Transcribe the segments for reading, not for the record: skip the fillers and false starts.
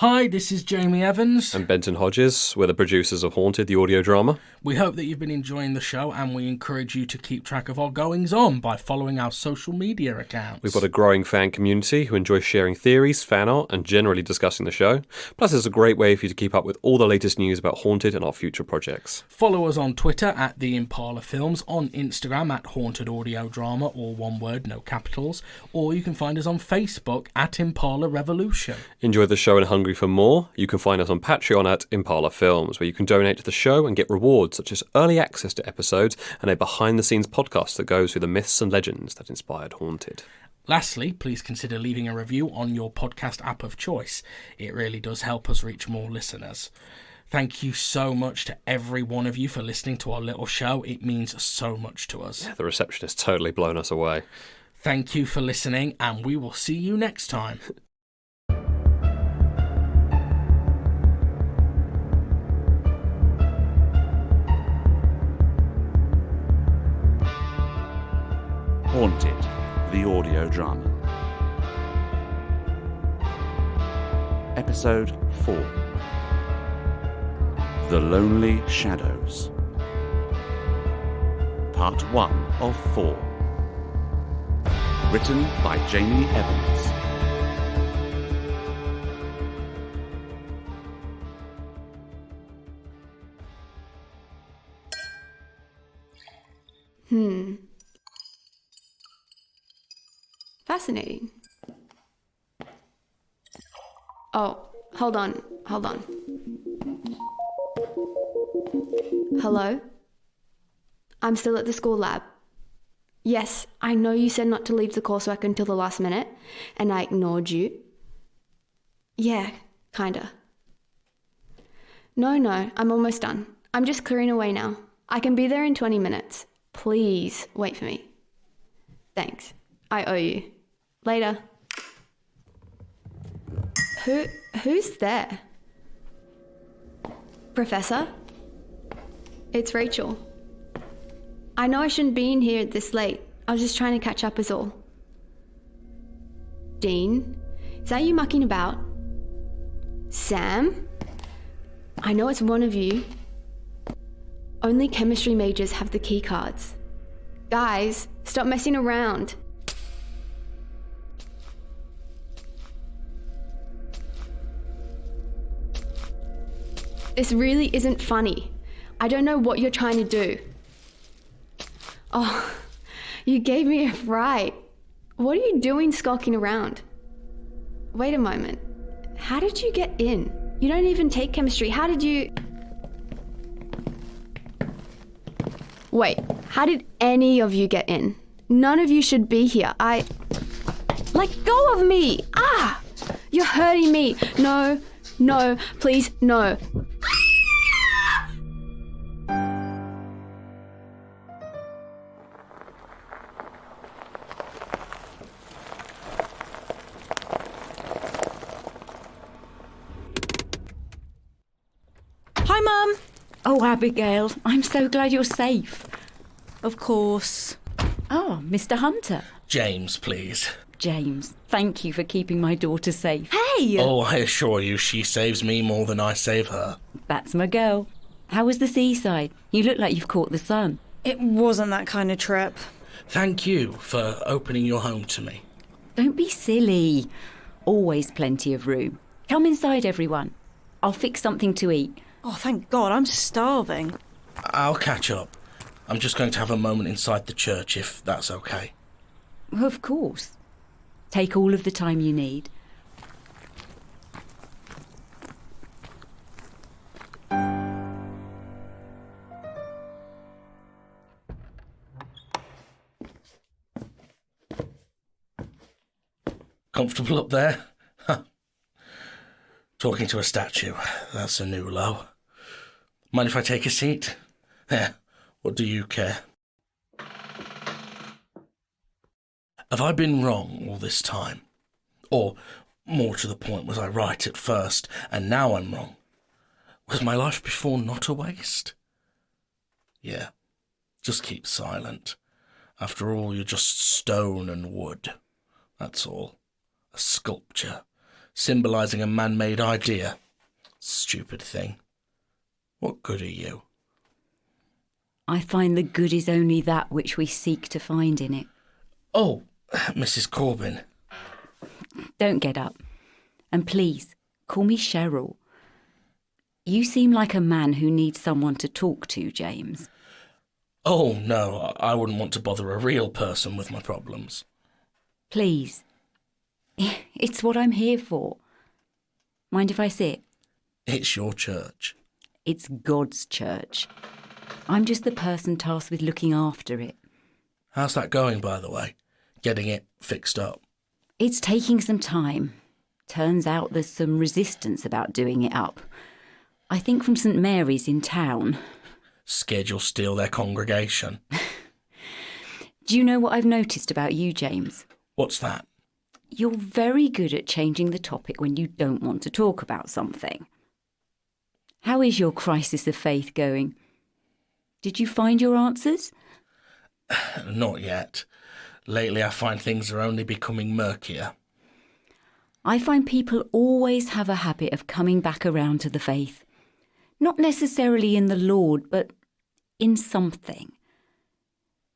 Hi, this is Jamie Evans. And Benton Hodges. We're the producers of Haunted, the audio drama. We hope that you've been enjoying the show, and we encourage you to keep track of our goings-on by following our social media accounts. We've got a growing fan community who enjoy sharing theories, fan art, and generally discussing the show. Plus, it's a great way for you to keep up with all the latest news about Haunted and our future projects. Follow us on Twitter at The Impala Films, on Instagram at Haunted Audio Drama, all one word, no capitals, or you can find us on Facebook at Impala Revolution. Enjoy the show and hungry for more? You can find us on Patreon at Impala Films, where you can donate to the show and get rewards such as early access to episodes and a behind-the-scenes podcast that goes through the myths and legends that inspired Haunted. Lastly, please consider leaving a review on your podcast app of choice. It really does help us reach more listeners. Thank you so much to every one of you for listening to our little show. It means so much to us. The reception has totally blown us away. Thank you for listening, and we will see you next time. Haunted, the audio drama. Episode 4. The Lonely Shadows. Part 1 of 4. Written by Jamie Evans. Fascinating. Oh, hold on. Hello? I'm still at the school lab. Yes, I know you said not to leave the coursework until the last minute, and I ignored you. Yeah, kinda. No, I'm almost done. I'm just clearing away now. I can be there in 20 minutes. Please wait for me. Thanks. I owe you. Later. Who's there? Professor? It's Rachel. I know I shouldn't be in here this late. I was just trying to catch up is all. Dean? Is that you mucking about? Sam? I know it's one of you. Only chemistry majors have the key cards. Guys, stop messing around. This really isn't funny. I don't know what you're trying to do. Oh, you gave me a fright. What are you doing skulking around? Wait a moment. How did you get in? You don't even take chemistry. How did you... Wait, how did any of you get in? None of you should be here. Let go of me! Ah! You're hurting me. No, please, no. Hi, Mum. Oh, Abigail, I'm so glad you're safe. Of course. Oh, Mr. Hunter. James, please. James, thank you for keeping my daughter safe. Hey! Oh, I assure you, she saves me more than I save her. That's my girl. How was the seaside? You look like you've caught the sun. It wasn't that kind of trip. Thank you for opening your home to me. Don't be silly. Always plenty of room. Come inside, everyone. I'll fix something to eat. Oh, thank God, I'm starving. I'll catch up. I'm just going to have a moment inside the church, if that's okay. Of course. Take all of the time you need. Comfortable up there? Talking to a statue. That's a new low. Mind if I take a seat? What do you care? Have I been wrong all this time? Or, more to the point, was I right at first and now I'm wrong? Was my life before not a waste? Yeah, just keep silent. After all, you're just stone and wood. That's all. A sculpture, symbolising a man-made idea. Stupid thing. What good are you? I find the good is only that which we seek to find in it. Oh, Mrs. Corbin. Don't get up. And please, call me Cheryl. You seem like a man who needs someone to talk to, James. Oh, no, I wouldn't want to bother a real person with my problems. Please. It's what I'm here for. Mind if I sit? It's your church. It's God's church. I'm just the person tasked with looking after it. How's that going, by the way? Getting it fixed up? It's taking some time. Turns out there's some resistance about doing it up. I think from St Mary's in town. Scared you'll steal their congregation. Do you know what I've noticed about you, James? What's that? You're very good at changing the topic when you don't want to talk about something. How is your crisis of faith going? Did you find your answers? Not yet. Lately I find things are only becoming murkier. I find people always have a habit of coming back around to the faith. Not necessarily in the Lord, but in something.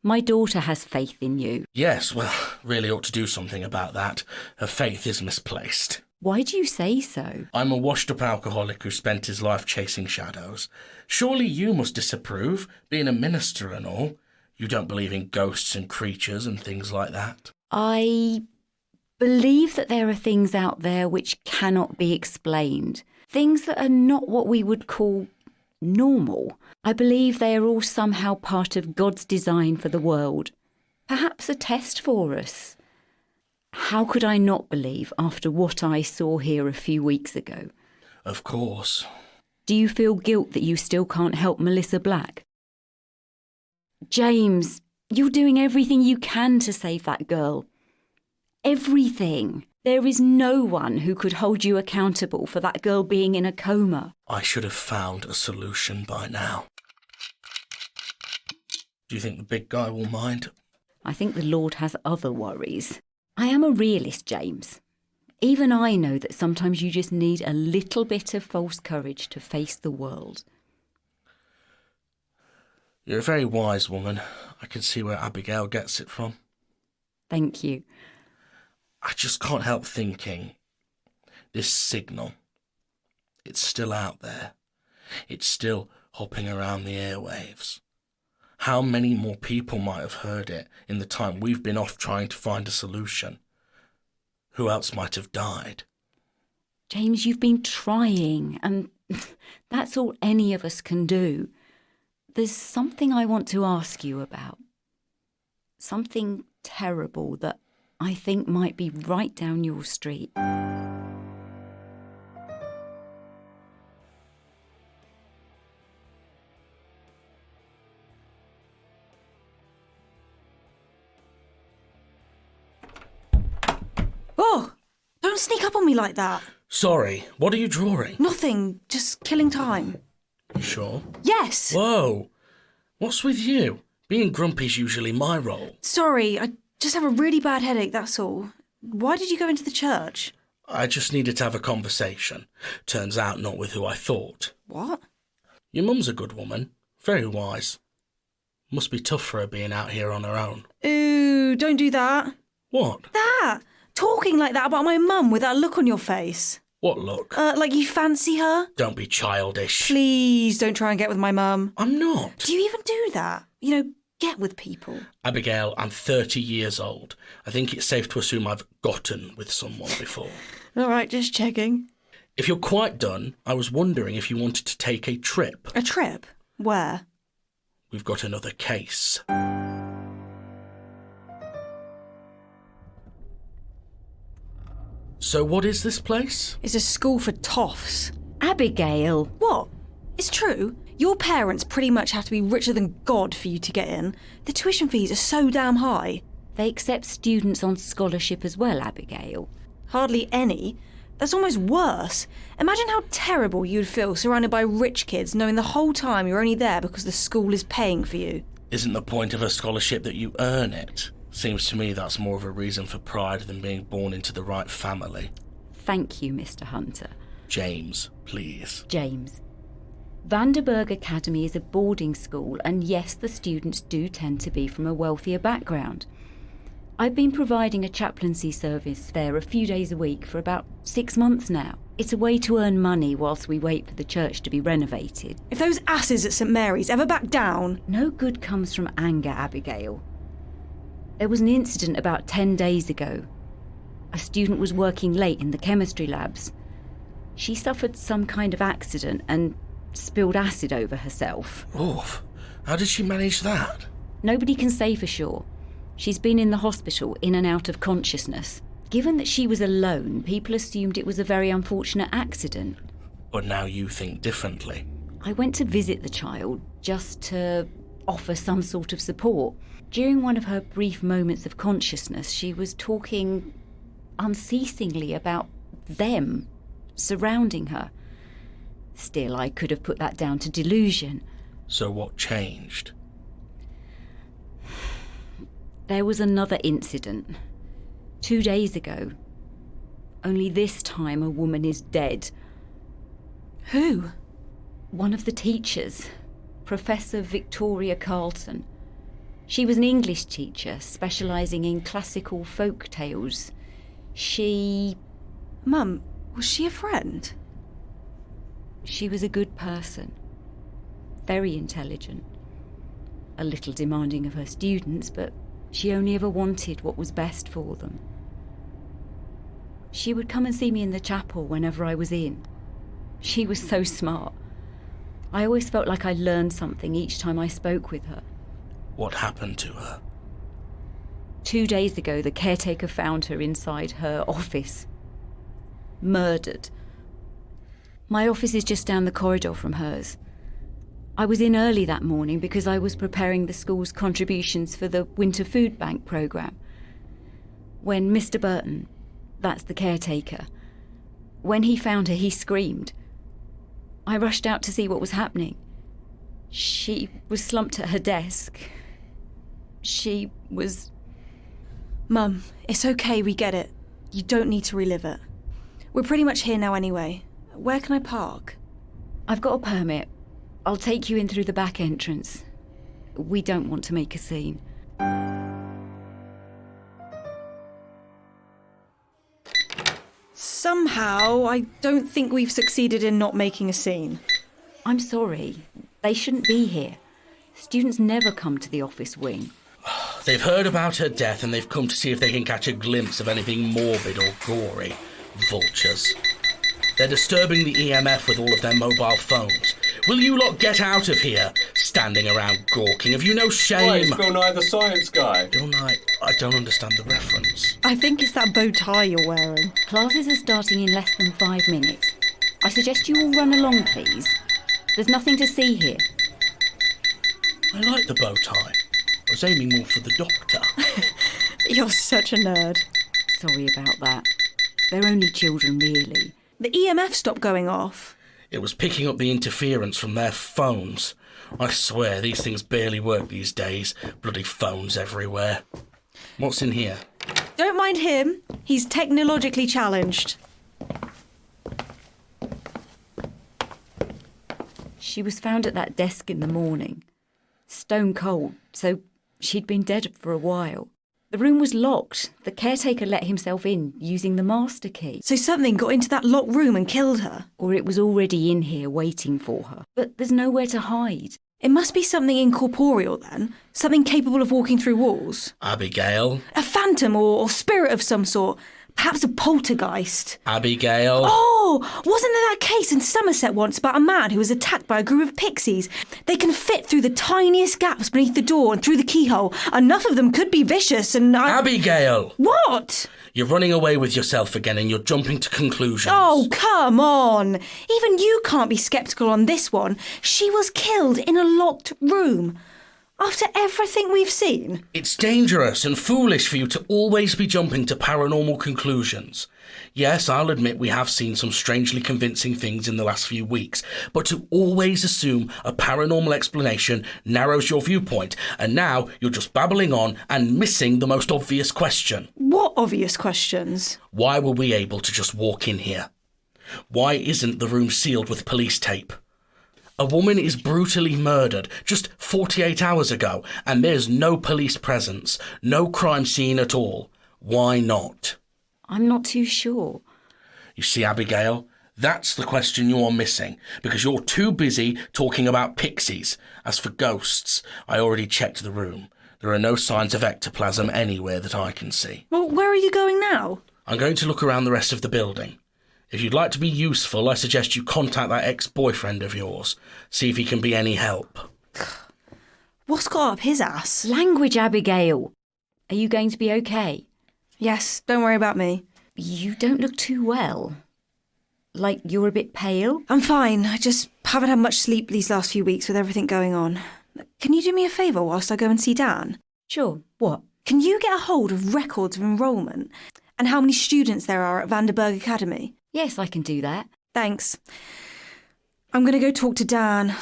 My daughter has faith in you. Yes, well, really ought to do something about that. Her faith is misplaced. Why do you say so? I'm a washed-up alcoholic who spent his life chasing shadows. Surely you must disapprove, being a minister and all. You don't believe in ghosts and creatures and things like that? I believe that there are things out there which cannot be explained. Things that are not what we would call normal. I believe they are all somehow part of God's design for the world. Perhaps a test for us. How could I not believe after what I saw here a few weeks ago? Of course. Do you feel guilt that you still can't help Melissa Black? James, you're doing everything you can to save that girl. Everything. There is no one who could hold you accountable for that girl being in a coma. I should have found a solution by now. Do you think the big guy will mind? I think the Lord has other worries. I am a realist, James. Even I know that sometimes you just need a little bit of false courage to face the world. You're a very wise woman. I can see where Abigail gets it from. Thank you. I just can't help thinking, this signal, it's still out there. It's still hopping around the airwaves. How many more people might have heard it in the time we've been off trying to find a solution? Who else might have died? James, you've been trying, and that's all any of us can do. There's something I want to ask you about. Something terrible that I think might be right down your street. Oh, don't sneak up on me like that. Sorry, what are you drawing? Nothing, just killing time. You sure? Yes. Whoa! What's with you? Being grumpy's usually my role. Sorry, I just have a really bad headache, that's all. Why did you go into the church? I just needed to have a conversation. Turns out not with who I thought. What? Your mum's a good woman. Very wise. Must be tough for her being out here on her own. Ooh, don't do that. What? That! Talking like that about my mum with that look on your face. What look? Like you fancy her? Don't be childish. Please don't try and get with my mum. I'm not. Do you even do that? You know, get with people. Abigail, I'm 30 years old. I think it's safe to assume I've gotten with someone before. All right, just checking. If you're quite done, I was wondering if you wanted to take a trip. A trip? Where? We've got another case. So what is this place? It's a school for toffs. Abigail! What? It's true. Your parents pretty much have to be richer than God for you to get in. The tuition fees are so damn high. They accept students on scholarship as well, Abigail. Hardly any. That's almost worse. Imagine how terrible you'd feel surrounded by rich kids knowing the whole time you're only there because the school is paying for you. Isn't the point of a scholarship that you earn it? Seems to me that's more of a reason for pride than being born into the right family. Thank you, Mr. Hunter. James, please. James. Vanderburg Academy is a boarding school, and yes, the students do tend to be from a wealthier background. I've been providing a chaplaincy service there a few days a week for about 6 months now. It's a way to earn money whilst we wait for the church to be renovated. If those asses at St Mary's ever back down... No good comes from anger, Abigail. There was an incident about 10 days ago. A student was working late in the chemistry labs. She suffered some kind of accident and spilled acid over herself. Oof. How did she manage that? Nobody can say for sure. She's been in the hospital, in and out of consciousness. Given that she was alone, people assumed it was a very unfortunate accident. But now you think differently. I went to visit the child just to offer some sort of support. During one of her brief moments of consciousness, she was talking unceasingly about them surrounding her. Still, I could have put that down to delusion. So what changed? There was another incident 2 days ago. Only this time a woman is dead. Who? One of the teachers, Professor Victoria Carlton. She was an English teacher specialising in classical folk tales. Mum, was she a friend? She was a good person. Very intelligent. A little demanding of her students, but she only ever wanted what was best for them. She would come and see me in the chapel whenever I was in. She was so smart. I always felt like I learned something each time I spoke with her. What happened to her? 2 days ago, the caretaker found her inside her office. Murdered. My office is just down the corridor from hers. I was in early that morning because I was preparing the school's contributions for the Winter Food Bank programme. When Mr. Burton, that's the caretaker, when he found her, he screamed. I rushed out to see what was happening. She was slumped at her desk. She was... Mum, it's okay, we get it. You don't need to relive it. We're pretty much here now anyway. Where can I park? I've got a permit. I'll take you in through the back entrance. We don't want to make a scene. Somehow, I don't think we've succeeded in not making a scene. I'm sorry. They shouldn't be here. Students never come to the office wing. They've heard about her death and they've come to see if they can catch a glimpse of anything morbid or gory. Vultures. They're disturbing the EMF with all of their mobile phones. Will you lot get out of here, standing around gawking? Have you no shame? Why, it's Bill Nye the Science Guy. Bill Nye, I don't understand the reference. I think it's that bow tie you're wearing. Classes are starting in less than 5 minutes. I suggest you all run along, please. There's nothing to see here. I like the bow tie. I was aiming more for the doctor. You're such a nerd. Sorry about that. They're only children, really. The EMF stopped going off. It was picking up the interference from their phones. I swear, these things barely work these days. Bloody phones everywhere. What's in here? Don't mind him. He's technologically challenged. She was found at that desk in the morning. Stone cold, so she'd been dead for a while. The room was locked. The caretaker let himself in using the master key. So something got into that locked room and killed her. Or it was already in here waiting for her. But there's nowhere to hide. It must be something incorporeal then. Something capable of walking through walls. Abigail? A phantom or spirit of some sort. Perhaps a poltergeist. Abigail? Oh, wasn't there that case in Somerset once about a man who was attacked by a group of pixies? They can fit through the tiniest gaps beneath the door and through the keyhole. Enough of them could be vicious and Abigail! What? You're running away with yourself again and you're jumping to conclusions. Oh, come on. Even you can't be sceptical on this one. She was killed in a locked room. After everything we've seen. It's dangerous and foolish for you to always be jumping to paranormal conclusions. Yes, I'll admit we have seen some strangely convincing things in the last few weeks, but to always assume a paranormal explanation narrows your viewpoint, and now you're just babbling on and missing the most obvious question. What obvious questions? Why were we able to just walk in here? Why isn't the room sealed with police tape? A woman is brutally murdered just 48 hours ago, and there's no police presence, no crime scene at all. Why not? I'm not too sure. You see, Abigail, that's the question you're missing, because you're too busy talking about pixies. As for ghosts, I already checked the room. There are no signs of ectoplasm anywhere that I can see. Well, where are you going now? I'm going to look around the rest of the building. If you'd like to be useful, I suggest you contact that ex-boyfriend of yours. See if he can be any help. What's got up his ass? Language, Abigail. Are you going to be okay? Yes, don't worry about me. You don't look too well. Like you're a bit pale. I'm fine. I just haven't had much sleep these last few weeks with everything going on. Can you do me a favour whilst I go and see Dan? Sure. What? Can you get a hold of records of enrolment and how many students there are at Vanderburg Academy? Yes, I can do that. Thanks. I'm going to go talk to Dan.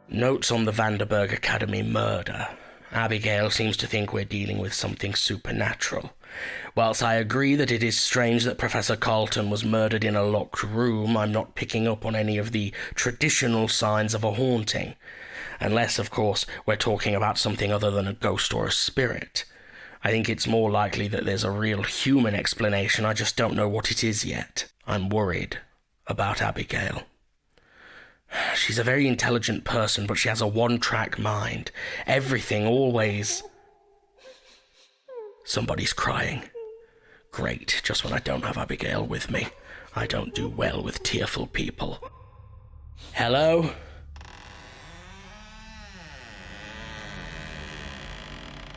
Notes on the Vanderburg Academy murder. Abigail seems to think we're dealing with something supernatural. Whilst I agree that it is strange that Professor Carlton was murdered in a locked room, I'm not picking up on any of the traditional signs of a haunting. Unless, of course, we're talking about something other than a ghost or a spirit. I think it's more likely that there's a real human explanation, I just don't know what it is yet. I'm worried about Abigail. She's a very intelligent person, but she has a one-track mind. Everything, always... Somebody's crying. Great, just when I don't have Abigail with me. I don't do well with tearful people. Hello?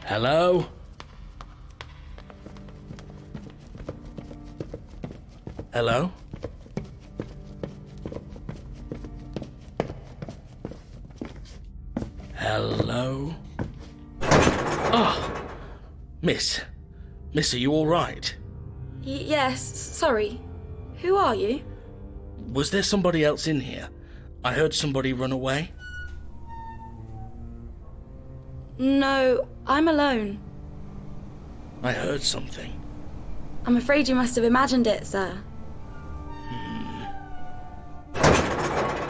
Hello? Hello? Hello? Oh! Miss, are you all right? Yes, sorry. Who are you? Was there somebody else in here? I heard somebody run away. No, I'm alone. I heard something. I'm afraid you must have imagined it, sir.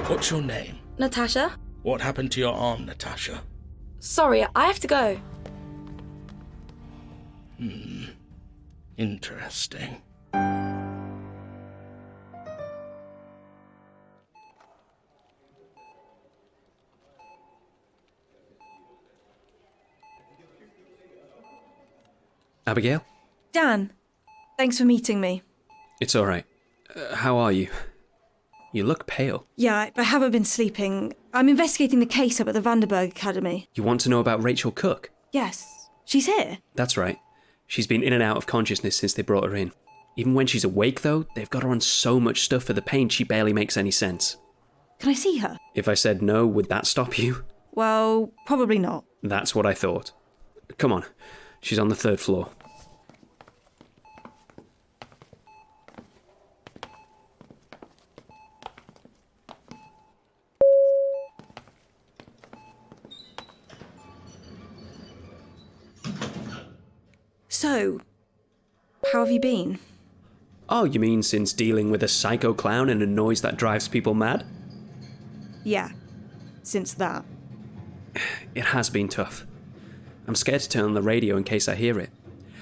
What's your name? Natasha? What happened to your arm, Natasha? Sorry, I have to go. Interesting. Abigail? Dan, thanks for meeting me. It's all right. How are you? You look pale. Yeah, I haven't been sleeping. I'm investigating the case up at the Vanderburg Academy. You want to know about Rachel Cook? Yes, she's here. That's right. She's been in and out of consciousness since they brought her in. Even when she's awake, though, they've got her on so much stuff for the pain she barely makes any sense. Can I see her? If I said no, would that stop you? Well, probably not. That's what I thought. Come on. She's on the 3rd floor. So, how have you been? Oh, you mean since dealing with a psycho clown and a noise that drives people mad? Yeah, since that. It has been tough. I'm scared to turn on the radio in case I hear it.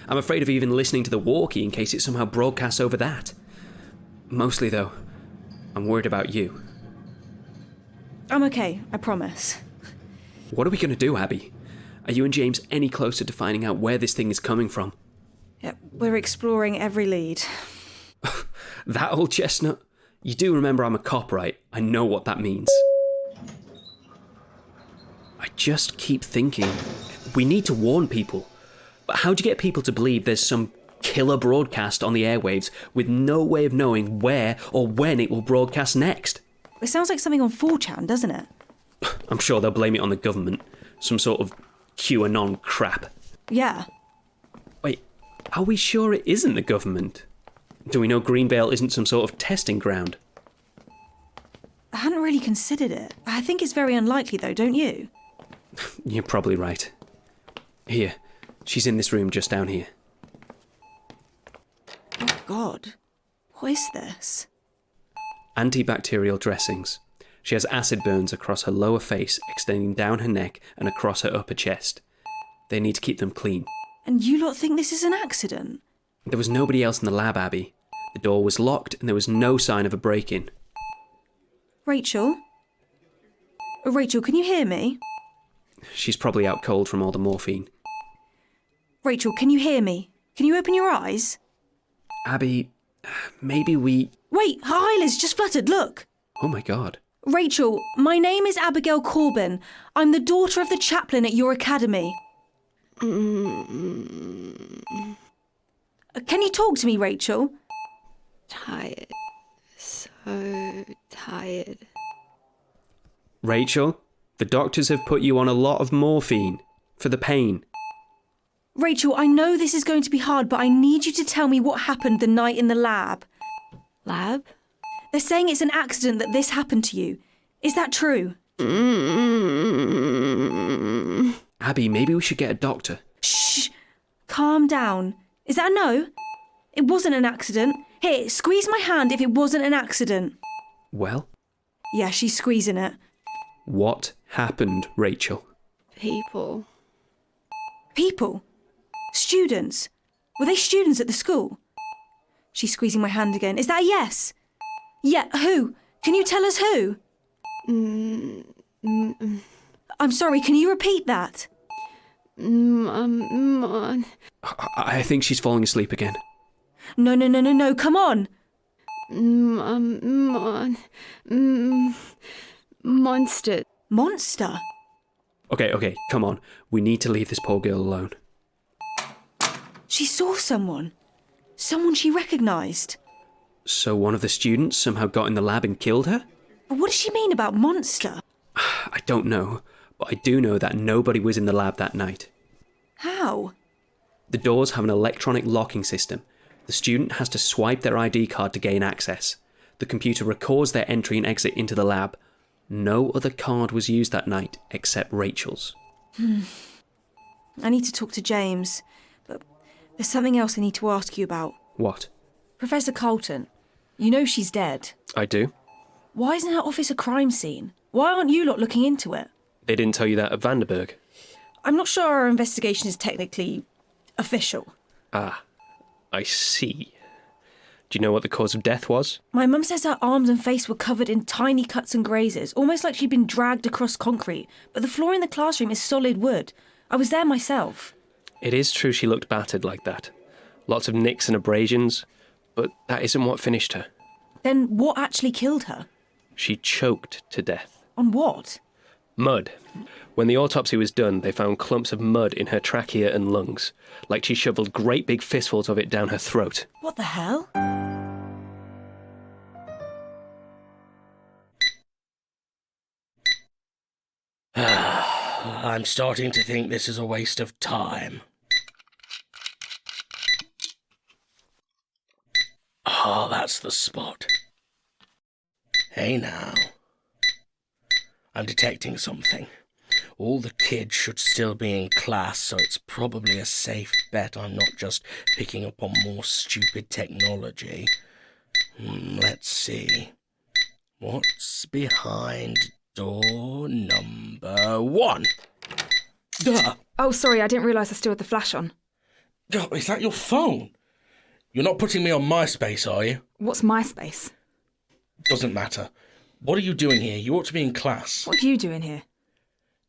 I'm afraid of even listening to the walkie in case it somehow broadcasts over that. Mostly, though, I'm worried about you. I'm okay, I promise. What are we going to do, Abby? Are you and James any closer to finding out where this thing is coming from? Yeah, we're exploring every lead. That old chestnut? You do remember I'm a cop, right? I know what that means. I just keep thinking, we need to warn people. But how do you get people to believe there's some killer broadcast on the airwaves with no way of knowing where or when it will broadcast next? It sounds like something on 4chan, doesn't it? I'm sure they'll blame it on the government. Some sort of QAnon crap. Yeah. Are we sure it isn't the government? Do we know Greenvale isn't some sort of testing ground? I hadn't really considered it. I think it's very unlikely, though, don't you? You're probably right. Here, she's in this room just down here. Oh, God. What is this? Antibacterial dressings. She has acid burns across her lower face, extending down her neck and across her upper chest. They need to keep them clean. And you lot think this is an accident? There was nobody else in the lab, Abby. The door was locked and there was no sign of a break-in. Rachel? Rachel, can you hear me? She's probably out cold from all the morphine. Rachel, can you hear me? Can you open your eyes? Abby, maybe we... Wait, her eyelids just fluttered, look! Oh my God. Rachel, my name is Abigail Corbin. I'm the daughter of the chaplain at your academy. Can you talk to me, Rachel? Tired. So tired. Rachel, the doctors have put you on a lot of morphine for the pain. Rachel, I know this is going to be hard, but I need you to tell me what happened the night in the lab. Lab? They're saying it's an accident that this happened to you. Is that true? Abby, maybe we should get a doctor. Shh! Calm down. Is that a no? It wasn't an accident. Here, squeeze my hand if it wasn't an accident. Well? Yeah, she's squeezing it. What happened, Rachel? People. People? Students? Were they students at the school? She's squeezing my hand again. Is that a yes? Yeah, who? Can you tell us who? I'm sorry, can you repeat that? I think she's falling asleep again. No, come on. Monster. Monster? Okay, come on. We need to leave this poor girl alone. She saw someone. Someone she recognised. So one of the students somehow got in the lab and killed her? But what does she mean about monster? I don't know, but I do know that nobody was in the lab that night. How? The doors have an electronic locking system. The student has to swipe their ID card to gain access. The computer records their entry and exit into the lab. No other card was used that night except Rachel's. I need to talk to James, but there's something else I need to ask you about. What? Professor Colton, you know she's dead. I do. Why isn't her office a crime scene? Why aren't you lot looking into it? They didn't tell you that at Vanderburg? I'm not sure our investigation is technically official. Ah, I see. Do you know what the cause of death was? My mum says her arms and face were covered in tiny cuts and grazes, almost like she'd been dragged across concrete, but the floor in the classroom is solid wood. I was there myself. It is true she looked battered like that. Lots of nicks and abrasions, but that isn't what finished her. Then what actually killed her? She choked to death. On what? Mud. When the autopsy was done, they found clumps of mud in her trachea and lungs, like she shoveled great big fistfuls of it down her throat. What the hell? I'm starting to think this is a waste of time. Ah, that's the spot. Hey now. I'm detecting something. All the kids should still be in class, so it's probably a safe bet I'm not just picking up on more stupid technology. Let's see. What's behind door number 1? Duh! Oh, sorry, I didn't realise I still had the flash on. Oh, is that your phone? You're not putting me on MySpace, are you? What's MySpace? Doesn't matter. What are you doing here? You ought to be in class. What are you doing here?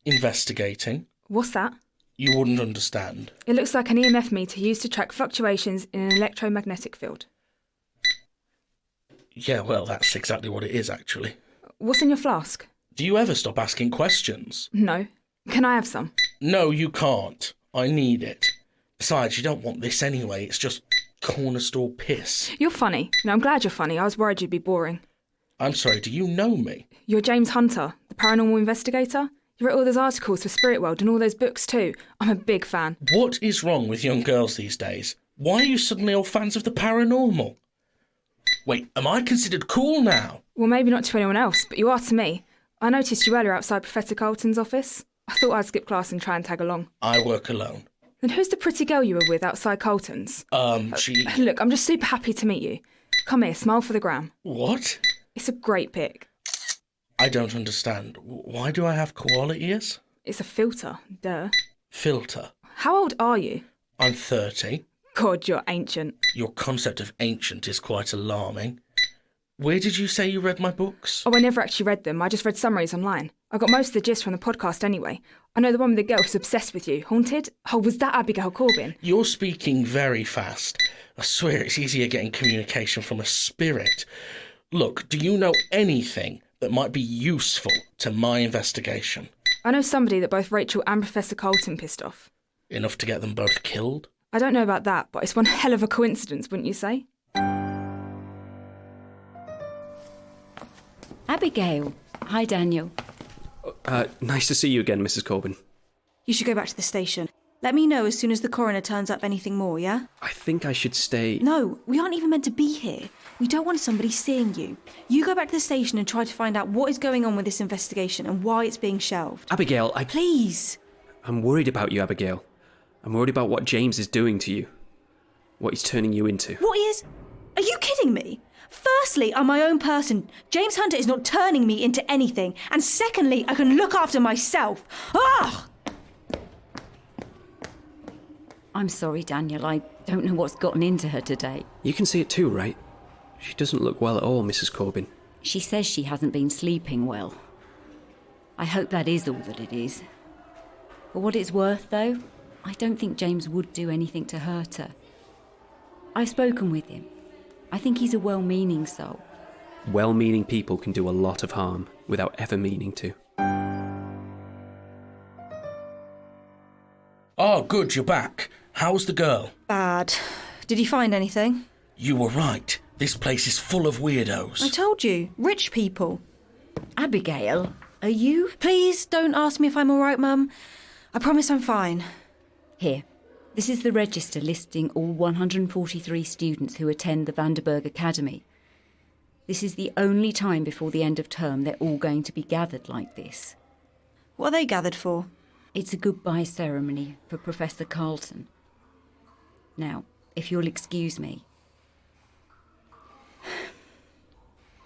Investigating. What's that? You wouldn't understand. It looks like an EMF meter used to track fluctuations in an electromagnetic field. Yeah, well, that's exactly what it is, actually. What's in your flask? Do you ever stop asking questions? No. Can I have some? No, you can't. I need it. Besides, you don't want this anyway. It's just corner store piss. You're funny. No, I'm glad you're funny. I was worried you'd be boring. I'm sorry, do you know me? You're James Hunter, the paranormal investigator? You wrote all those articles for Spirit World and all those books too. I'm a big fan. What is wrong with young girls these days? Why are you suddenly all fans of the paranormal? Wait, am I considered cool now? Well, maybe not to anyone else, but you are to me. I noticed you earlier outside Professor Carlton's office. I thought I'd skip class and try and tag along. I work alone. Then who's the pretty girl you were with outside Carlton's? She... Look, I'm just super happy to meet you. Come here, smile for the gram. What? It's a great pic. I don't understand. Why do I have koala ears? It's a filter, duh. Filter. How old are you? I'm 30. God, you're ancient. Your concept of ancient is quite alarming. Where did you say you read my books? Oh, I never actually read them. I just read summaries online. I got most of the gist from the podcast anyway. I know the one with the girl who's obsessed with you. Haunted? Oh, was that Abigail Corbin? You're speaking very fast. I swear it's easier getting communication from a spirit. Look, do you know anything that might be useful to my investigation? I know somebody that both Rachel and Professor Carlton pissed off. Enough to get them both killed? I don't know about that, but it's one hell of a coincidence, wouldn't you say? Abigail. Hi, Daniel. Nice to see you again, Mrs. Corbin. You should go back to the station. Let me know as soon as the coroner turns up anything more, yeah? I think I should stay... No, we aren't even meant to be here. We don't want somebody seeing you. You go back to the station and try to find out what is going on with this investigation and why it's being shelved. Abigail, Please! I'm worried about you, Abigail. I'm worried about what James is doing to you. What he's turning you into. What is... Are you kidding me? Firstly, I'm my own person. James Hunter is not turning me into anything. And secondly, I can look after myself. Ah! I'm sorry, Daniel. I don't know what's gotten into her today. You can see it too, right? She doesn't look well at all, Mrs. Corbin. She says she hasn't been sleeping well. I hope that is all that it is. For what it's worth, though, I don't think James would do anything to hurt her. I've spoken with him. I think he's a well-meaning soul. Well-meaning people can do a lot of harm without ever meaning to. Oh, good, you're back. How's the girl? Bad. Did you find anything? You were right. This place is full of weirdos. I told you. Rich people. Abigail, are you... Please don't ask me if I'm all right, Mum. I promise I'm fine. Here. This is the register listing all 143 students who attend the Vanderburg Academy. This is the only time before the end of term they're all going to be gathered like this. What are they gathered for? It's a goodbye ceremony for Professor Carlton. Now, if you'll excuse me.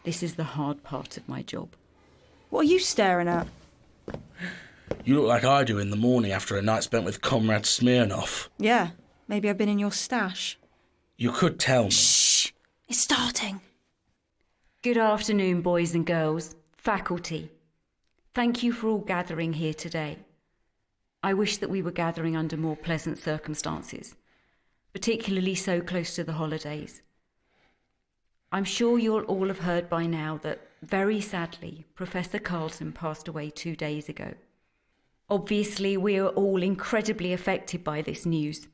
This is the hard part of my job. What are you staring at? You look like I do in the morning after a night spent with Comrade Smirnoff. Yeah, maybe I've been in your stash. You could tell me. Shh! It's starting. Good afternoon, boys and girls, faculty. Thank you for all gathering here today. I wish that we were gathering under more pleasant circumstances, particularly so close to the holidays. I'm sure you'll all have heard by now that, very sadly, Professor Carlton passed away 2 days ago. Obviously, we are all incredibly affected by this news.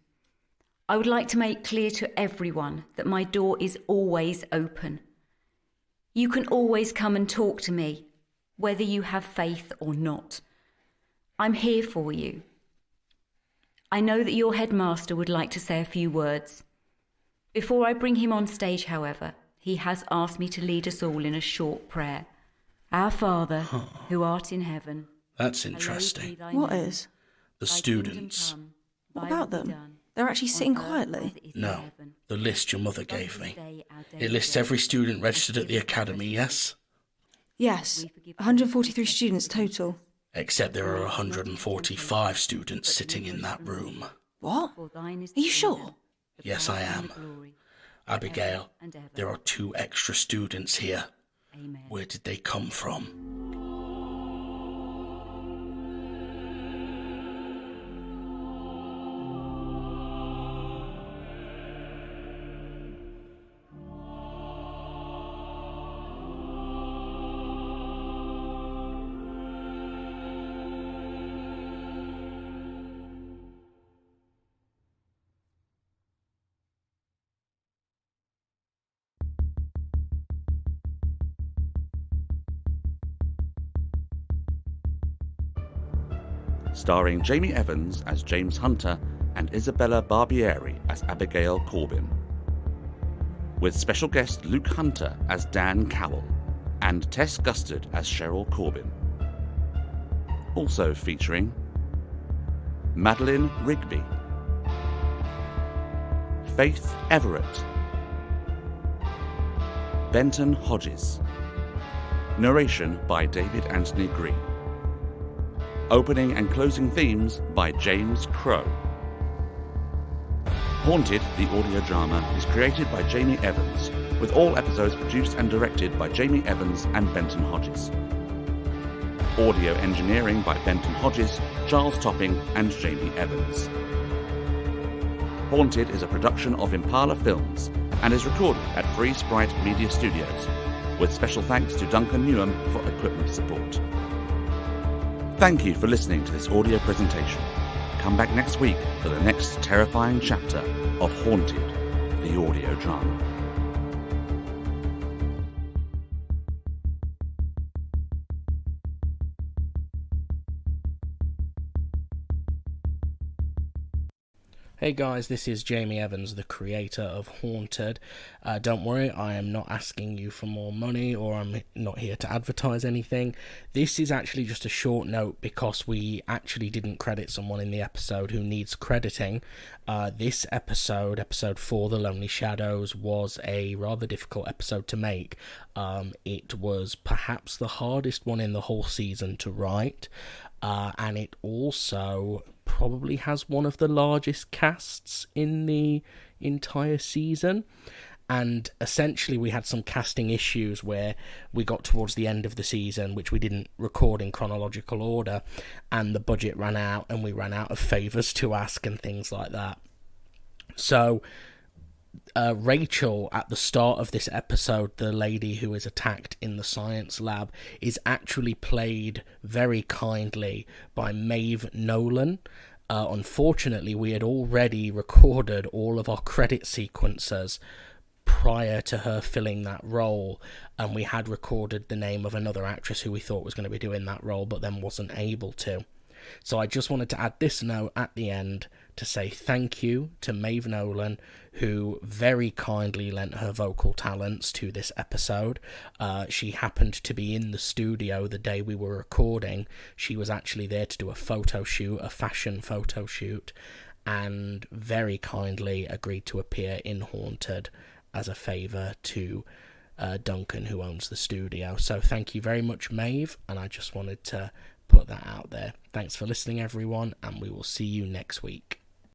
I would like to make clear to everyone that my door is always open. You can always come and talk to me, whether you have faith or not. I'm here for you. I know that your headmaster would like to say a few words. Before I bring him on stage, however, he has asked me to lead us all in a short prayer. Our Father, who art in heaven. That's interesting. What is? The students. What about them? They're actually sitting quietly. No, the list your mother gave me. It lists every student registered at the academy, yes? Yes, 143 students total. Except there are 145 students sitting in that room. What? Are you sure? Yes, I am. Abigail, there are 2 extra students here. Where did they come from? Starring Jamie Evans as James Hunter and Isabella Barbieri as Abigail Corbin, with special guest Luke Hunter as Dan Cowell and Tess Gustard as Cheryl Corbin. Also featuring Madeline Rigby, Faith Everett, Benton Hodges. Narration by David Anthony Green. Opening and closing themes by James Crow. Haunted, the audio drama, is created by Jamie Evans, with all episodes produced and directed by Jamie Evans and Benton Hodges. Audio engineering by Benton Hodges, Charles Topping, and Jamie Evans. Haunted is a production of Impala Films and is recorded at Free Sprite Media Studios, with special thanks to Duncan Newham for equipment support. Thank you for listening to this audio presentation. Come back next week for the next terrifying chapter of Haunted, the audio drama. Hey guys, this is Jamie Evans, the creator of Haunted. Don't worry, I am not asking you for more money, or I'm not here to advertise anything. This is actually just a short note because we actually didn't credit someone in the episode who needs crediting. This episode 4, The Lonely Shadows, was a rather difficult episode to make. It was perhaps the hardest one in the whole season to write, and it also probably has one of the largest casts in the entire season. And essentially we had some casting issues where we got towards the end of the season, which we didn't record in chronological order, and the budget ran out and we ran out of favours to ask and things like that. So Rachel, at the start of this episode, the lady who is attacked in the science lab, is actually played very kindly by Maeve Nolan. Unfortunately, we had already recorded all of our credit sequences prior to her filling that role, and we had recorded the name of another actress who we thought was going to be doing that role, but then wasn't able to. So I just wanted to add this note at the end to say thank you to Maeve Nolan, who very kindly lent her vocal talents to this episode. She happened to be in the studio the day we were recording. She was actually there to do a photo shoot, a fashion photo shoot, and very kindly agreed to appear in Haunted as a favour to Duncan, who owns the studio. So thank you very much, Maeve, and I just wanted to put that out there. Thanks for listening, everyone, and we will see you next week.